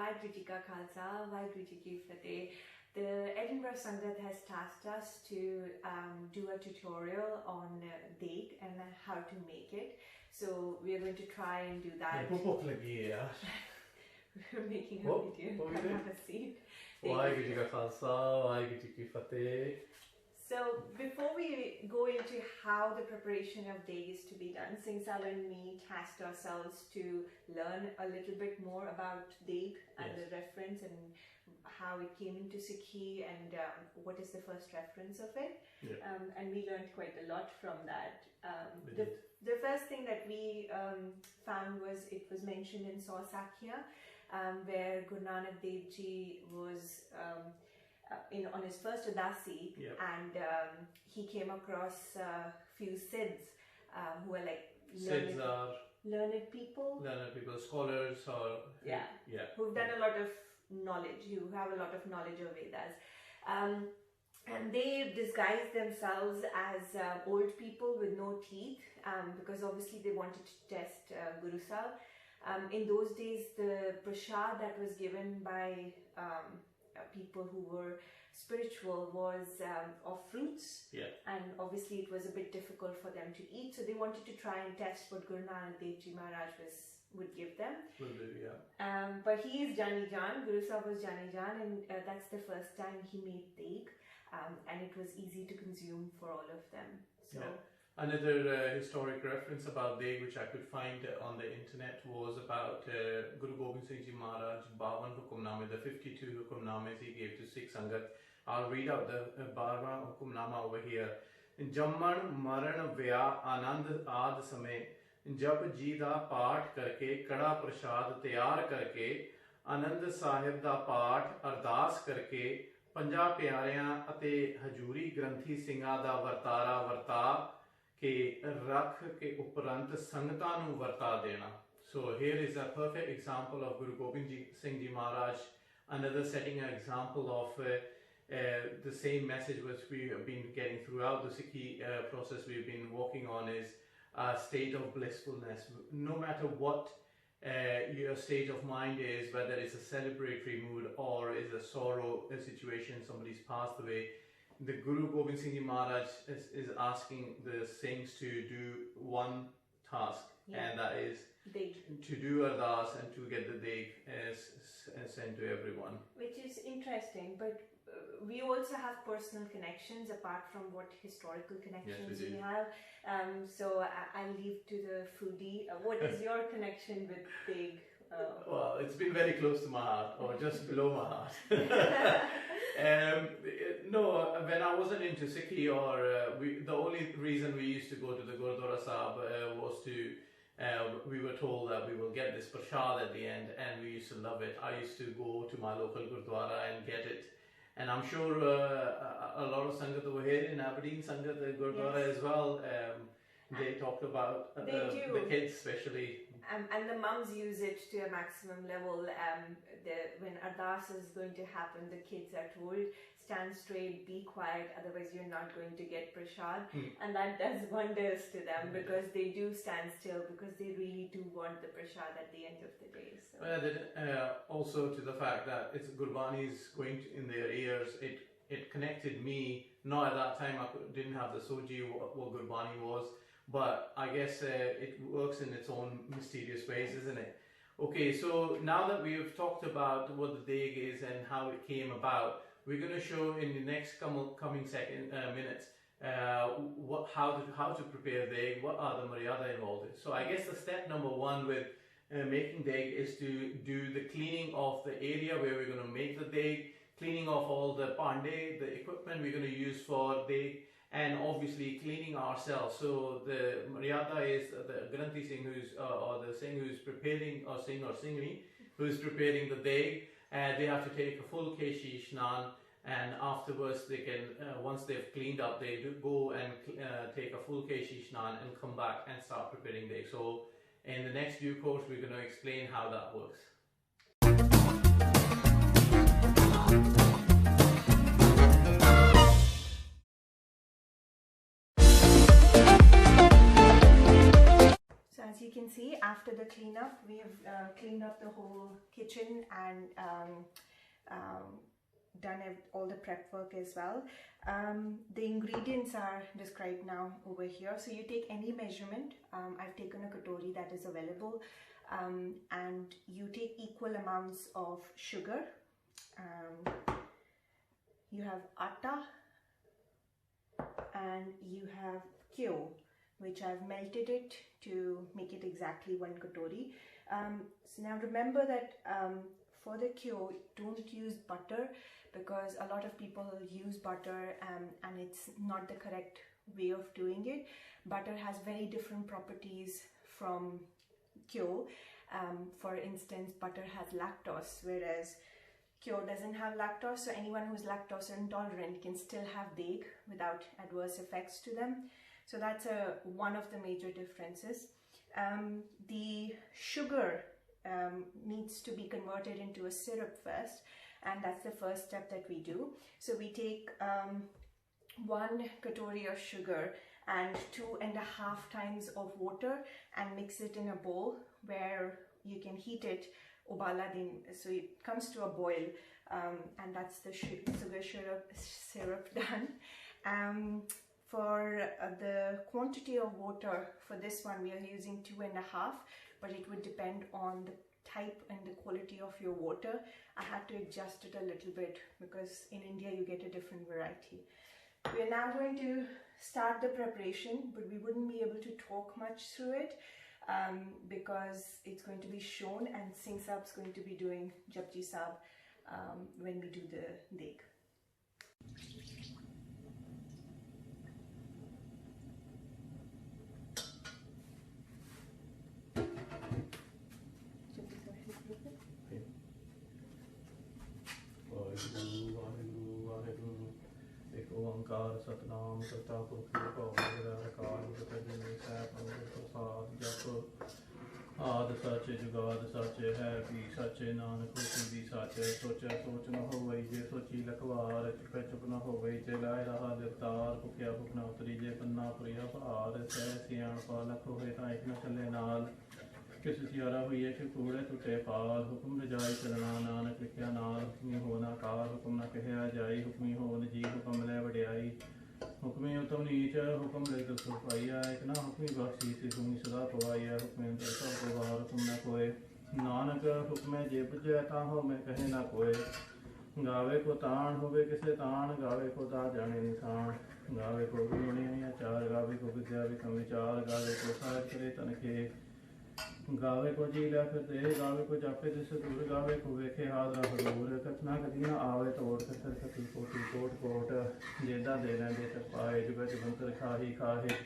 Vaheguru Ji Ka Khalsa, Vaheguru Ji Ki Fateh. The Edinburgh Sangat has tasked us to do a tutorial on Degh and how to make it. So we are going to try and do that. We're making a video. What Come have a seat. Vaheguru Ji Ka Khalsa, Vaheguru Ji Ki Fateh. So before we go into how the preparation of Degh is to be done, Singh Sal and me tasked ourselves to learn a little bit more about Degh and the reference and how it came into Sikhi and what is the first reference of it. And we learned quite a lot from that. The first thing that we found was it was mentioned in Saw Sakhya, where Guru Nanak Dev Ji was on his first Udasi, and he came across a few Siddhs who were like learned people, scholars, or who've done a lot of knowledge, who have a lot of knowledge of Vedas. And they disguised themselves as old people with no teeth, because obviously they wanted to test Guru Sahib. In those days, the prasad that was given by people who were spiritual was of fruits, and obviously it was a bit difficult for them to eat, so they wanted to try and test what Guru Nanak Dev Ji Maharaj would give them. But he is Jani Jan, Guru Sahib was Jani Jan, and that's the first time he made Degh, and it was easy to consume for all of them. So another historic reference about Degh which I could find on the internet was about Guru Gobind Singh Ji Maharaj 52 Hukamname, the 52 Hukamnames he gave to Sikh Sangat. I'll read out the 12th Hukamnama over here. Jamman Maran Vyah Anand Aad Samay Jab Ji da Paath Karke Kada Prashad Tayar Karke Anand Sahib da Paath Ardas Karke ਪੰਜਾਂ ਪਿਆਰਿਆਂ ਅਤੇ ਹਜੂਰੀ ਗ੍ਰੰਥੀ ਸਿੰਘਾਂ ਦਾ ਵਰਤਾਰਾ ਵਰਤਾ ਕੇ ਰੱਖ ਕੇ ਉਪਰੰਤ ਸੰਗਤਾਂ ਨੂੰ ਵਰਤਾ ਦੇਣਾ. So here is a perfect example of Guru Gobind Singh Ji Maharaj, another setting an example of the same message which we have been getting throughout the Sikhi process we've been walking on, is a state of blissfulness. No matter what your state of mind is, whether it's a celebratory mood or is a sorrow situation, somebody's passed away, the Guru Gobind Singh Ji Maharaj is asking the saints to do one task, and that is to do ardas and to get the Degh sent to everyone. Which is interesting, but we also have personal connections apart from what historical connections we have. So I'll leave to the foodie. What is your connection with Degh? Well, it's been very close to my heart, or just below my heart. No, when I wasn't into Sikhi, or the only reason we used to go to the Gurdwara Sahib was to, we were told that we will get this prashad at the end, and we used to love it. I used to go to my local Gurdwara and get it. And I'm sure a lot of Sangat over here in Aberbeen Sangat Gurdwara as well, they talked about the kids especially. And the mums use it to a maximum level. When Ardas is going to happen, the kids are told, stand straight, be quiet, otherwise you're not going to get prashad. And that does wonders to them, because they do stand still, because they really do want the prashad at the end of the day. So. Well, also to the fact that it's Gurbani is going in their ears, it connected me. Not at that time, I didn't have the Soji what Gurbani was, but I guess it works in its own mysterious ways, isn't it? Okay, so now that we have talked about what the Degh is and how it came about, we're going to show in the next coming minutes how to prepare Degh, what are the maryada involved in. So I guess the step number one with making Degh is to do the cleaning of the area where we're going to make the Degh, cleaning off all the pande, the equipment we're going to use for Degh, and obviously cleaning ourselves. So the maryada is the Granthi Singh or the Singh who's preparing, or Singh or Singhni who's preparing the Degh. They have to take a full keshi shnan, and afterwards they can, once they've cleaned up, they do go and take a full keshi shnan and come back and start preparing Degh. So in the next due course, we're going to explain how that works. So as you can see, after the cleanup, we have cleaned up the whole kitchen and done all the prep work as well. The ingredients are described now over here. So you take any measurement. I've taken a katori that is available, and you take equal amounts of sugar. You have atta and you have kyo, which I've melted it to make it exactly 1 katori. So now remember that for the kyo, don't use butter, because a lot of people use butter and it's not the correct way of doing it. Butter has very different properties from kyo. For instance, butter has lactose, whereas kyo doesn't have lactose, so anyone who's lactose intolerant can still have degh without adverse effects to them. So that's one of the major differences. The sugar needs to be converted into a syrup first, and that's the first step that we do. So we take 1 katori of sugar and 2.5 times of water and mix it in a bowl where you can heat it ubala din, so it comes to a boil, and that's the sugar syrup done. For the quantity of water for this one, we are using 2.5, but it would depend on the type and the quality of your water. I had to adjust it a little bit because in India you get a different variety. We are now going to start the preparation, but we wouldn't be able to talk much through it because it's going to be shown, and Singh Saab's going to be doing Japji Saab when we do the degh. ओंकार सतनाम करता पुरख निरंकार गुरु सैभ प्रसाद जप आद सच जुगाद सच है भी सच नानक होसी भी सच सोचै सोच न होवै जे सोची लखवार चुपै चुप न होवै जे लाए रहा दिवतार भुखिया भुख न उतरी जे पन्ना पुरिया भार सह सियाण पालक होए तां एक न चले नाल किस सियारा हुई कि कूड़े टुटे पाल हुक्म रजाई चलना नानक लिखिया नाल हुक्मी होना कार हुक्म न कहया जाई हुक्मी होन जी हुक्म लै वड्याई हुक्मी उत्तम नीच हुक्म ले दसो पाईया एक ना हुक्मी बख्शी से हुक्मी सदा पवाईया हुक्मे अंतर सब पवार हुक्म न कोय नानक हुक्मे जे बुझै ता हो मैं कहे ना कोय गावे को तान होवे किसे तान गावे को ता जाने निशान गावे को गुणे आचार गावे को विद्या विक्रम विचार गावे को साहिब करे तन के गावे को जी लै फिर दे गावे को जापे दिस दूर गावे को वेखे हाजरा हजूर कथना कदी न आवे तोड़ कथर कथी कोटि कोट कोट जेदा दे लेंदे तक पाए जुगत बंतर खाही खाहे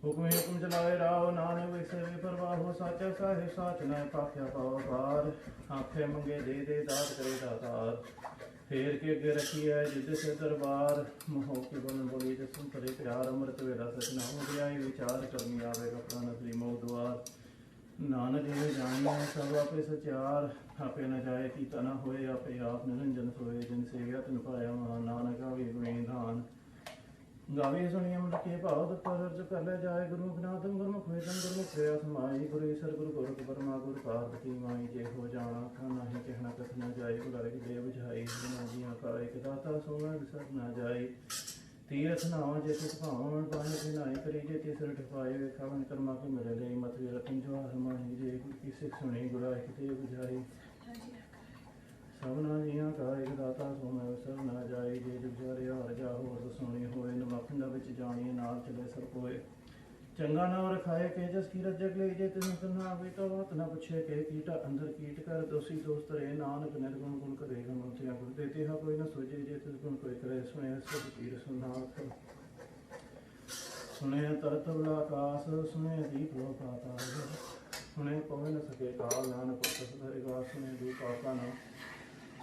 हुक्म हुक्म चलाए राव नानक विसे परवाह हो साचा साहिब साच न पाख्या पाव पार आखे मंगे दे दात करे दातार फेर के अगे रखी है जिद से दरबार मोह के बन बोली जसम करे प्यार अमृत वेला सचना हो गया विचार करनी आवे कपड़ा नसरी मोह द्वार नानक ये जानिया सब आपे सचार आपे न जाए कि तना होए आपे आप निरंजन सोए जिन सेव्या तिन पाया महा नानक आवे गुणी धान गावे सुनिए मन के भाव पर अर्ज कर ले जाए गुरु ज्ञातम गुरमुख वेदम गुरमुख प्रयास माई गुरु ईश्वर गुरु गोरख परमा गुरु पार्वती माई जे हो जाना था नहीं कहना कथ न जाए बुलाए देव बुझाई बिना जिया का एक दाता सोना विसर न जाए तीरथ नाव जे तिस भावन पाए बिनाई करी जे तिसर ठपाए वेखा मन कर्मा के मेरे ले मत वे रतन जो हरमाही जे की सिख सुनी गुराई किते बुझाई सबना जिया का एक दाता सोना विसर न जाए जे जुग जारे हार जा होर सुनी होए नमखंड विच जानिए नाल चले सब कोए चंगा नाम रखाए के जस की रजक ले जे तिन करना आवे तो बात न पूछे के कीटा अंदर कीट कर दोषी दोस्त रे नानक निर्गुण गुण करे गुण थिया गुण देते हा कोई न सोचे जे तिस गुण कोई करे सुने सब पीर सुनाथ सुने तरत आकाश सुने दीप लो पाताल सुने पवे न सके काल नानक पुरख धरेगा सुने दूप आपका नाम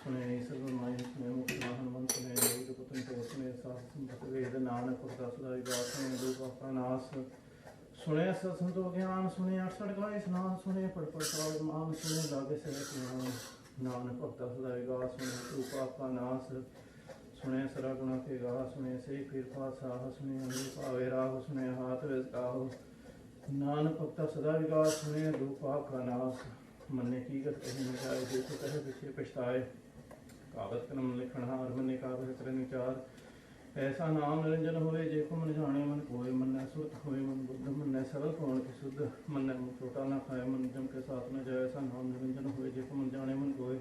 सुने सर्व माय सुने मुख वाहन मन सुने वेद पुतन को सुने सास संपत वेद नानक पुरख धरेगा सुने दूप आपका नाश सुने सत्संतो ज्ञान सुने अक्षर गाय स्नान सुने पढ़ पढ़ मान सुने लागे से ज्ञान नानक भक्त सदाएगा सुने तू पाप का नाश सुने सरा गुना के गा सुने से फिर पासाह सुने अमृत पावे राह सुने हाथ विस गाहो नानक भक्ता सदा विकास सुने दो पाप का नाश मन्ने की गत कहीं न जाए देखो कहे पीछे पछताए कागत कलम लिखण हार मन्ने कागज करन विचार ऐसा नाम निरंजन होए जेको मन जाने मन कोय मन्ने सुरत होए मन बुद्ध मन्ने सरल कौन की शुद्ध मन्ने मुँह छोटा न खाए मन जम के साथ न जाए ऐसा नाम निरंजन होए जेको मन जाने मन कोय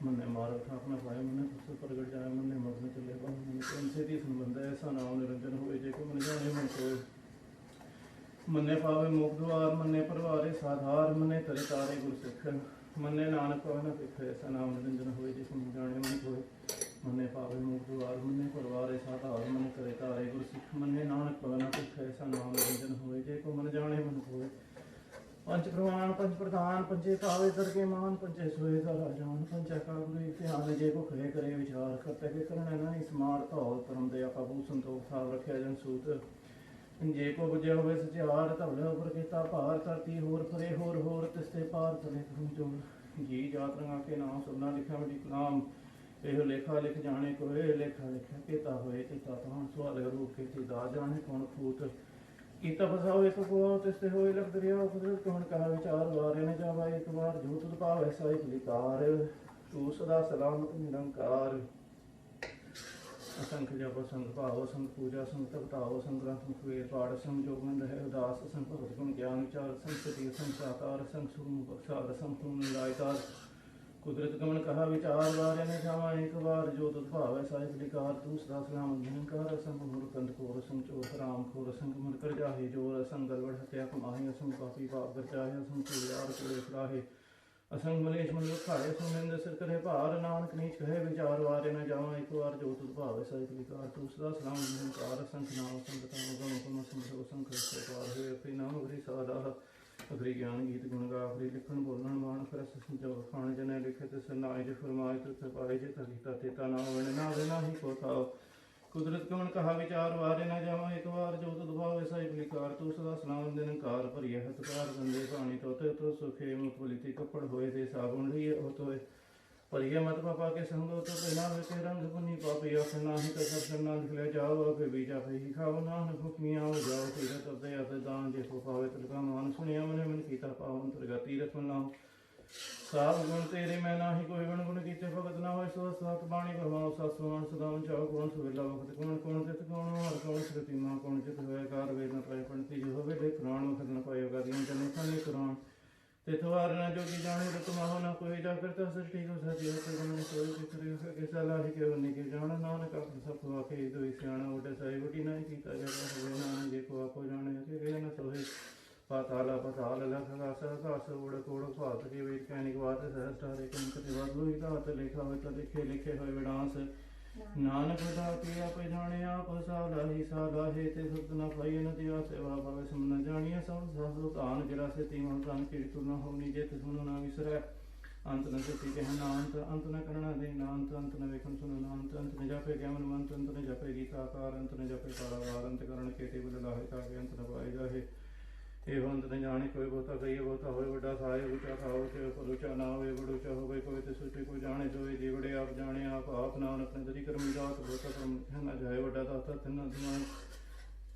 मन्ने मारो ठाक न पाए मन्ने पुस्तक प्रगट जाए मन्ने मग्न चले मन से ती संबंध ऐसा नाम निरंजन होए जेको मन जाने मन कोय मन्ने पावे मुख द्वार मन्ने परवारे साधार मन्ने तरे तारे गुर सिख मन्ने नानक पावे सिख ऐसा नाम निरंजन होए जिसको जाने मन कोय मन्ने पावे मुख द्वार मन्ने परवारे साधार मन्ने तरे तारे गुर सिख मन्ने नानक पावे सिख ऐसा नाम निरंजन होए जिसको मन जाने मन कोय पंच प्रमाण पंच प्रधान पंचे पावे तर के मान पंचे सोए का राजान पंचा का गुरु ध्यान जे को कहे करे विचार करते के करने नहीं स्मार धौल परम दया का भू संतोख साव रखे जन सूत जे को बुझे हुए सचार धवले उपर केता भार धरती होर फरे होर तिस्ते पार चले करूं चोर जी जात रंगा के नाम सुनना लिखा बड़ी कलाम एह लेखा लिख जाने कोए लेखा लिखा केता होए केता तान सवाल रूप के दा जाने कौन फूत कीता फसाओ एक को तिस्ते होए लग दरिया कुदरत कौन कहा विचार वारे न जावा एक बार जो तुद पाव ऐसा एक लिकार तू सदा सलामत निरंकार असंख्य जप संग भाव संग पूजा संग तपताओ संग ग्रंथ संग वेद पाठ संग जोगन रहे उदास संग भगत गुण ज्ञान विचार संग सती संग साकार संग सुम बख्शार संग सुम निरायकार कुदरत गमन कहा विचार वारे ने जावा एक बार जो तुद भाव ऐसा एक लिकार तू सदा सलाम निरंकार संग मूर कंद कोर संग चोर राम खोर संग मन कर जाहे जोर संग गलबड़ हत्या कमाहे संग पापी पाप कर जाहे संग यार कोरे फराहे असंग मलेश मन खाए सुनिंद सिर करे भार नानक नीच कहे विचार वारे न जावा एक बार जो तुद भाव ऐसा एक विकार तू सदा सलाम निरंकार संख नाम संगता गम कम संग संख पार हुए अपनी नाम अग्री सादा अग्री ज्ञान गीत गुण गा अग्री लिखण बोलण बाण करस जो खान जने लिखे तिस नाय जे फरमाए तुझ पाए जे तलीता तेता नाम वण ना देना ही को थाओ कुदरत कमन कहा विचार वारे न जावा एक बार जो तुद भाव ऐसा एक विकार तू सदा सलाम निरंकार भरिय हतकार गंदे पानी तोते तो सुखे मुत बलिति कपड़ होए दे साबुन लिए होत होए भरिय मत पापा के संगो तो बिना के रंग पुनि पापी आखे नाही तो सब ना निकले जाओ आपे बीजा पे ही खाओ नान भुखमिया हो जाओ तीरथ अते अते दान जे को पावे तिलका मान सुनिया मने मन कीता पावन तिलका तीरथ नाम साब गुण तेरे मैं नाही कोई गुण गुण कीते भगत ना होय सो सात बाणी परमाओ सात समान सदावन चाओ कौन सुवेला वक्त कौन तित कौन हर कौन श्रुति मां कौन चित होय कार वेद न पाए पंडित जो होवे देख पुराण वक्त न पाए गादियों जने खाने कुरान तिथवार न जोगी जाने रत माहो न कोई जा करता सृष्टि को सजी होते गुण कोई कितरे के सलाह के वनि के जान नानक आप सब वाके दो सियाणा उठे साई उठी नहीं कीता जग होवे नानक जे को आपो जाने के न सोहे पाताल पताल लख घास उड़ कोड़ भात के वेद कैनिक बात सहस्टारे कंकति वादु हित लिखा हो तो लिखे लिखे हो विनाश नानक विदा के आप जाने आप सालाही सालाहे ते सुत न पाई न दिया सेवा भावे सम न जानिए सब सासु तान गिरा से तीन तान कीर्तु न हो निजे ते सुनो न विसरै अंत न सती कहना अंत न करना दे अंत अंत न वेखन सुनो न अंत न जापे ज्ञान मंत अंत न जापे गीताकार अंत न जापे कारागार अंत करण के ते बुल लाहे का अंत न पाए जाहे एवं अंत न जाने कोई बहुता कही बहुता होए बड़ा खाए ऊंचा खाओ के पर ऊंचा ना होए बड़ ऊंचा होए कोई ते सोचे को जाने जो जी बड़े आप जाने आप नानक ने दरी कर्म जात बहुता कर्म न जाए बड़ा दाता तन दिमाग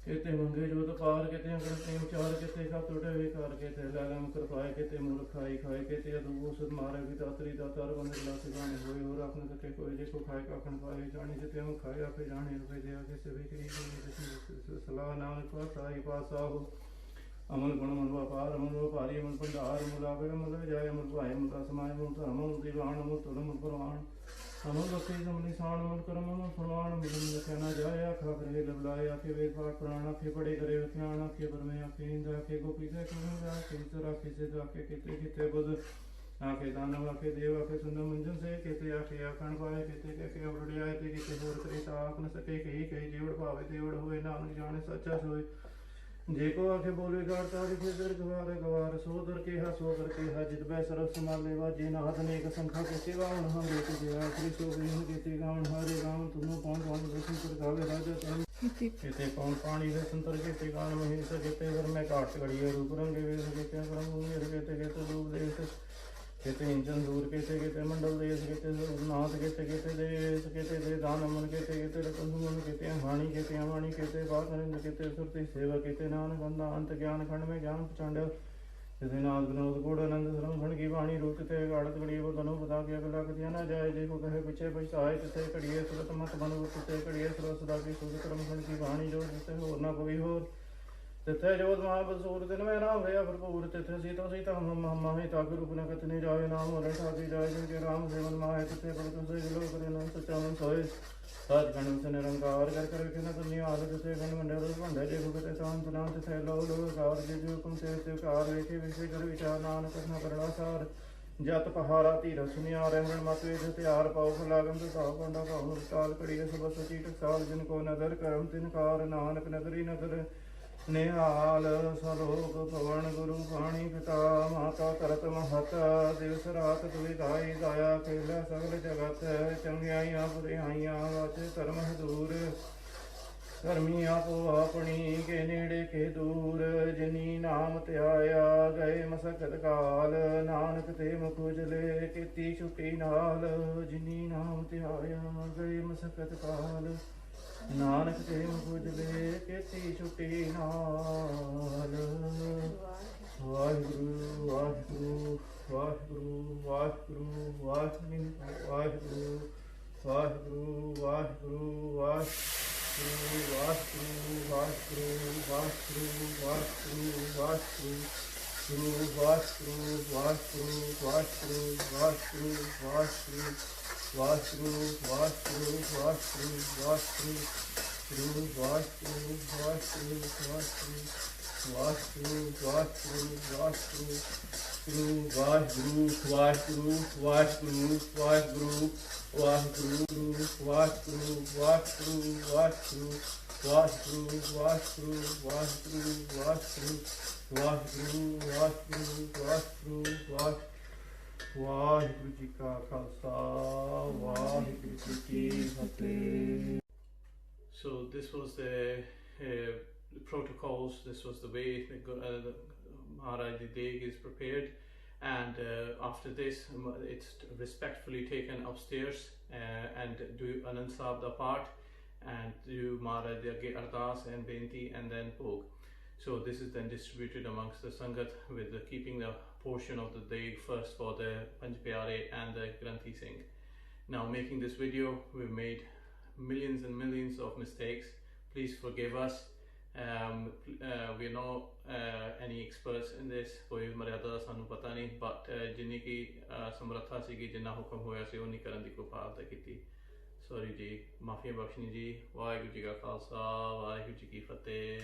केते मंगे जो तो पार केते करते विचार केते का टूटे हुए कार केते लालम कर पाए केते मूर्ख खाई खाए केते अदबो सुध मारे भी दातरी दातार बंद गिलास गाने होए और आपने कते कोई देखो खाए का खन पाए जाने जते हम खाए आपे जाने रुपए दे आगे से भी करी सलाह नानक का साई पासा हो अमल गुण मन व्यापार अमल व्यापारी अमल भंडार अमल आगे अमल जाय अमल भाई अमल समाय अमल धर्म अमल दीवान अमल तुल अमल प्रवाण अमल भक्ति अमल निशान अमल कर्म अमल प्रमाण अमल कहना जाय आखा करे लबलाय आखे वेद पाठ पुराण आखे पढ़े करे ध्यान आखे परमे आखे इंद्र आखे गोपी से कहूँ आखे इतर आखे से आखे केते केते बुध आखे दानव आखे देव आखे सुंदर मंजन से केते आखे आखण पाए केते के अवड़ियाए ते केते होर करे ता आख न सके कही जेवड़ भावे तेवड़ होए नानक जाने सच्चा सोए जे को आखे बोले गाड़ता लिखे दर गवार सो दर के हा जित बै सरफ संभाले वाजे नाथ नेक संखा के सेवावन हम देते जे आखरी सो गई केते गावन हारे गावन तुनो कौन कौन दर्शन कर गावे राजा तन केते कौन पानी वे संतर केते गान महेश केते घर में काट गड़िए रूप रंग वे केते करम मेरे केते केते रूप देश ਕਿਤੇ ਇੰਜਨ ਦੂਰ ਕਿਤੇ ਕਿਤੇ ਮੰਡਲ ਦੇਸ ਕਿਤੇ ਨਾਥ ਕਿਤੇ ਕਿਤੇ ਦੇਸ ਕਿਤੇ ਦੇ ਦਾਨ ਅਮਨ ਕਿਤੇ ਕਿਤੇ ਰਤਨ ਸੁਮਨ ਕਿਤੇ ਹਾਣੀ ਕਿਤੇ ਅਮਾਣੀ ਕਿਤੇ ਬਾਤਨਿੰਦ ਕਿਤੇ ਸੁਰਤੀ ਸੇਵਾ ਕਿਤੇ ਨਾਨਕ ਬੰਦਾ ਅੰਤ ਗਿਆਨ ਖੰਡ में ज्ञान प्रचंड किसी नाथ विनोद गुड़ आनंद श्रम खंड की वाणी रूप ते गाड़त गड़िए वो तनु बता के अगला कथिया न जाए देखो कहे पीछे पछताए तिथे कड़िए सुरत मत बन तिथे कड़िए सुर सदा की सूद क्रम खंड की वाणी जो जिते होर न कोई होर तिथे जोत महाबसूर दिन में राम भया भरपूर तिथे सीता सीता माहे ताक रूप न कथने जाए नाम और ठाकी जाए जिनके राम सेवन माहे तिथे पड़त से लोक रे सच्चा मन सोए साज गण से निरंकार कर कर विखिन दुनिया आल तिथे गण मंडल भंडे जे भुगते शांत नाम तिथे लो लो कार जे जो कुम से कार वेखे विषय कर विचार नानक न करना सार जत पहारा तीर सुनिया रहण मत वेद त्यार पाओ फलागम तो साव पंडा पाओ ताल कड़िए सब सची टकसाल जिनको नदर करम तिनकार नानक नगरी नगर निहाल सलोक पवन गुरु पाणी पिता माता तरत महत दिवस रात दुई गाई गाया खेला सगल जगत चंगियाइया बुराइयां वाचे धर्म दूर धर्मी आपो अपनी के नेड़े के दूर जिनी नाम त्याया गए मसकत काल नानक ते मुख उजले केती छुटी नाल जिनी नाम त्याया गए मसकत काल नानक ते मुख उजले केती छुटी नाल वाहिगुरु वाहिगुरु वाहिगुरु वाहिगुरु वाहिगुरु वाहिगुरु वाहिगुरु वाहिगुरु वाहिगुरु वाहिगुरु वाहिगुरु वाहिगुरु वाहिगुरु वाहिगुरु गुरु वाहिगुरु वाहिगुरु वाहिगुरु वाहिगुरु वाहिगुरु वाहिगुरु वाहिगुरु वाहिगुरु वाहिगुरु गुरु वाहिगुरु वाहिगुरु वाहिगुरु वाहिगुरु वाहिगुरु गुरु वाहिगुरु वाहिगुरु वाहिगुरु वाहिगुरु वाहिगुरु वाहिगुरु वाहिगुरु वाहिगुरु वाहिगुरु वाहिगुरु वाहिगुरु वाहिगुरु वाहिगुरु वाहिगुरु वाहिगुरु वाहिगुरु वाहिगुरु जी का खालसा वाहिगुरु जी की फतेह. So this was the protocols, this was the way the Maharaj Degh is prepared, and after this it's respectfully taken upstairs and do Anand Sahib the part and do Maharaj Degh Ardas and Benti and then Bhog. So this is then distributed amongst the Sangat with keeping the portion of the Degh first for the Panj Pyare and the Granthi Singh. Now, making this video, we've made millions and millions of mistakes. Please forgive us. We're not any experts in this. कोई मर्यादा सानू पता नहीं, but जिन्नी की समर्था सीगी जिन्ना हुक्म होया सी उन्नी करन दी कोई कीती. सॉरी जी, माफिया बख्शनी जी. वाहिगुरू जी का खालसा, वाहिगुरू जी की फतेह.